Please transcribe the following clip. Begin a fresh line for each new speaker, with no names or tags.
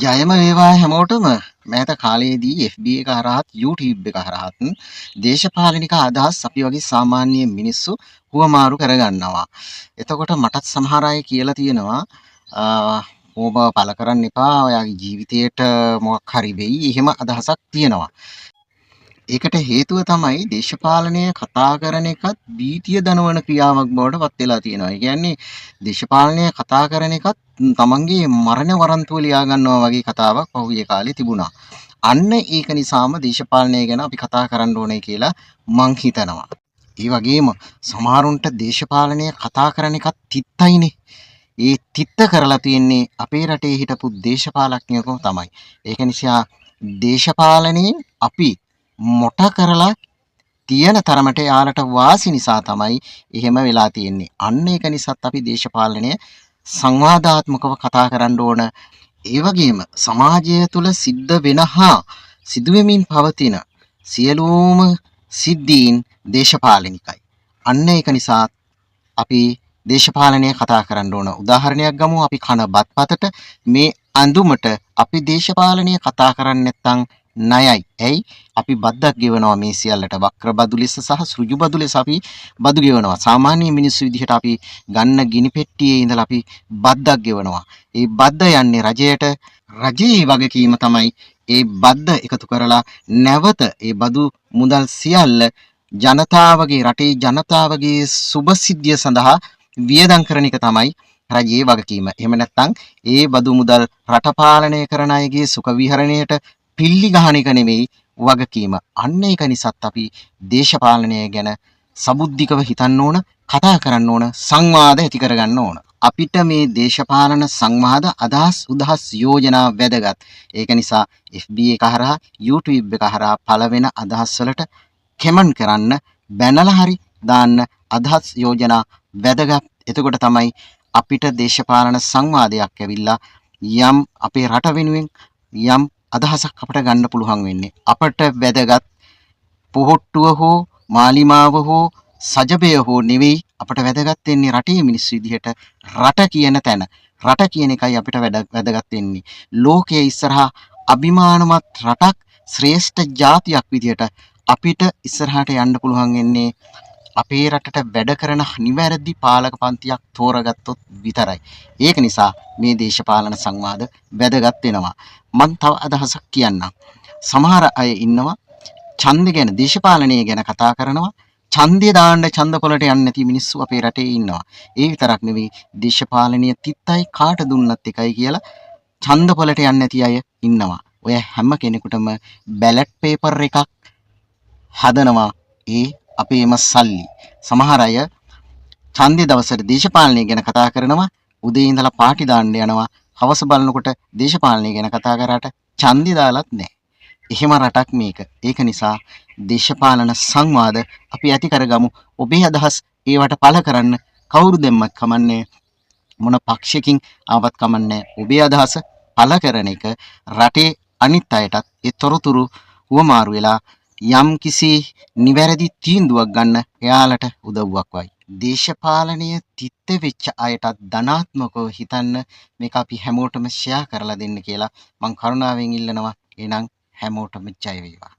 ජයම වේවා හැමෝටම මෑත කාලයේදී FB එක හරහත් YouTube එක හරහත් දේශපාලනික අදහස් අපි වගේ සාමාන්‍ය මිනිස්සු හුවමාරු කරගන්නවා. එතකොට මටත් සමහර අය කියලා තියෙනවා ඕම පළ කරන්න එපා ඔයාගේ ජීවිතයට මොකක් හරි වෙයි එහෙම අදහසක් තියෙනවා. ඒකට හේතුව තමයි දේශපාලනය කතා කරන එකත් බීතිය දනවන ක්‍රියාවක් බවට පත් වෙලා තියෙනවා. ඒ කියන්නේ දේශපාලනය කතා කරන එකත් තමන්ගේ මරණ වරන්තුව ලියා ගන්නවා වගේ කතාවක් පහුගිය කාලේ තිබුණා. අන්න ඒක නිසාම දේශපාලනය ගැන අපි කතා කරන්න ඕනේ කියලා මං හිතනවා. ඒ වගේම සමහරුන්ට දේශපාලනය කතා කරන එකත් තිත්තයිනේ. ඒ තිත්ත කරලා තියෙන්නේ අපේ රටේ හිටපු දේශපාලඥයෝ තමයි. ඒක නිසා දේශපාලනයෙන් අපි මොට කරලා තියෙන තරමට යාලට වාසි නිසා තමයි එහෙම වෙලා තියෙන්නේ. අන්න ඒක නිසාත් අපි දේශපාලනය සංවාදාත්මකව කතා කරන්න ඕන. ඒ වගේම සමාජය තුළ සිද්ධ වෙන හා සිදුවෙමින් පවතින සියලුම සිද්ධීන් දේශපාලනිකයි. අන්න ඒක නිසා අපි දේශපාලනය කතා කරන්න ඕන. උදාහරණයක් ගමු. අපි කන බත්පතට මේ අඳුමට අපි දේශපාලනය කතා කරන්නේ නැත්නම් ණයයි. ඇයි? අපි බද්දක් ගෙවනවා මේ සියල්ලට. වක්‍ර බදු ලෙස සහ සෘජු බදු ලෙස අපි බදු ගෙවනවා. සාමාන්‍ය මිනිස්සු විදිහට අපි ගන්න ගිනි පෙට්ටියේ ඉඳලා අපි බද්දක් ගෙවනවා. ඒ බද්ද යන්නේ රජයට. රජයේ වගකීම තමයි ඒ බද්ද එකතු කරලා නැවත ඒ බදු මුදල් සියල්ල ජනතාවගේ රටේ ජනතාවගේ සුබසිද්ධිය සඳහා වියදම් කරන එක තමයි රජයේ වගකීම. එහෙම නැත්නම් ඒ බදු මුදල් රට පාලනය කරන අයගේ සුඛ විහරණයට පිල්ලි ගහන එක නෙමෙයි වගකීම. අන්න ඒක නිසාත් අපි දේශපාලනය ගැන සබුද්ධිකව හිතන්න ඕන, කතා කරන්න ඕන, සංවාද ඇති කරගන්න ඕන. අපිට මේ දේශපාලන සංවාද අදහස් උදහස් යෝජනා වැදගත්. ඒක නිසා FB එක හරහා YouTube එක හරහා පළ වෙන අදහස් වලට කමෙන්ට් කරන්න, බැනලා හරි දාන්න. අදහස් යෝජනා වැදගත්. එතකොට තමයි අපිට දේශපාලන සංවාදයක් ඇවිල්ලා යම් අපේ රට වෙනුවෙන් යම් අදහසක් අපට ගන්න පුළුවන් වෙන්නේ. අපට වැදගත් පොහොට්ටුව හෝ මාලිමාව හෝ සජබය හෝ නෙවෙයි. අපට වැදගත් වෙන්නේ රටේ මිනිස්සු විදිහට රට කියන තැන. රට කියන එකයි අපිට වැදගත් වෙන්නේ. ලෝකයේ ඉස්සරහා අභිමානවත් රටක්, ශ්‍රේෂ්ඨ ජාතියක් විදිහට අපිට ඉස්සරහට යන්න පුළුවන් වෙන්නේ අපේ රටට වැඩ කරන නිවැරදි පාලක පන්තියක් තෝරගත්තොත් විතරයි. ඒක නිසා මේ දේශපාලන සංවාද වැදගත් වෙනවා. මම තව අදහසක් කියන්නම්. සමහර අය ඉන්නවා ඡන්ද ගැන, දේශපාලනය ගැන කතා කරනවා. ඡන්දය දාන්න ඡන්ද පොලට යන්නේ නැති මිනිස්සු අපේ රටේ ඉන්නවා. ඒ විතරක් නෙවෙයි දේශපාලනීය තිත්තයි කාට දුන්නත් එකයි කියලා ඡන්ද පොලට යන්නේ නැති අය ඉන්නවා. ඔය හැම කෙනෙකුටම බැලට් පේපර් එකක් හදනවා. ඒ අපේම සල්ලි. සමහර අය ඡන්දේ දවසට දේශපාලනය ගැන කතා කරනවා. උදේ ඉඳලා පාටි දාන්න යනවා. හවස බලනකොට දේශපාලනය ගැන කතා කරාට ඡන්දේ දාලත් නැහැ. එහෙම රටක් මේක. ඒක නිසා දේශපාලන සංවාද අපි ඇති කරගමු. ඔබේ අදහස් ඒවට පළ කරන්න කවුරු දෙම්මත් කමන්නේ, මොන පක්ෂයකින් ආවත් කමන්නේ. ඔබේ අදහස පළ කරන එක රටේ අනිත් අයටත් ඒ තොරතුරු හුවමාරු වෙලා යම් කිසි නිවැරදි තීන්දුවක් ගන්න එයාලට උදව්වක් වයි. දේශපාලනය තිත්ත වෙච්ච අයටත් ධනාත්මකව හිතන්න මේක අපි හැමෝටම ෂෙයා කරලා දෙන්න කියලා මම කරුණාවෙන් ඉල්ලනවා. එහෙනම් හැමෝටම ජය වේවා.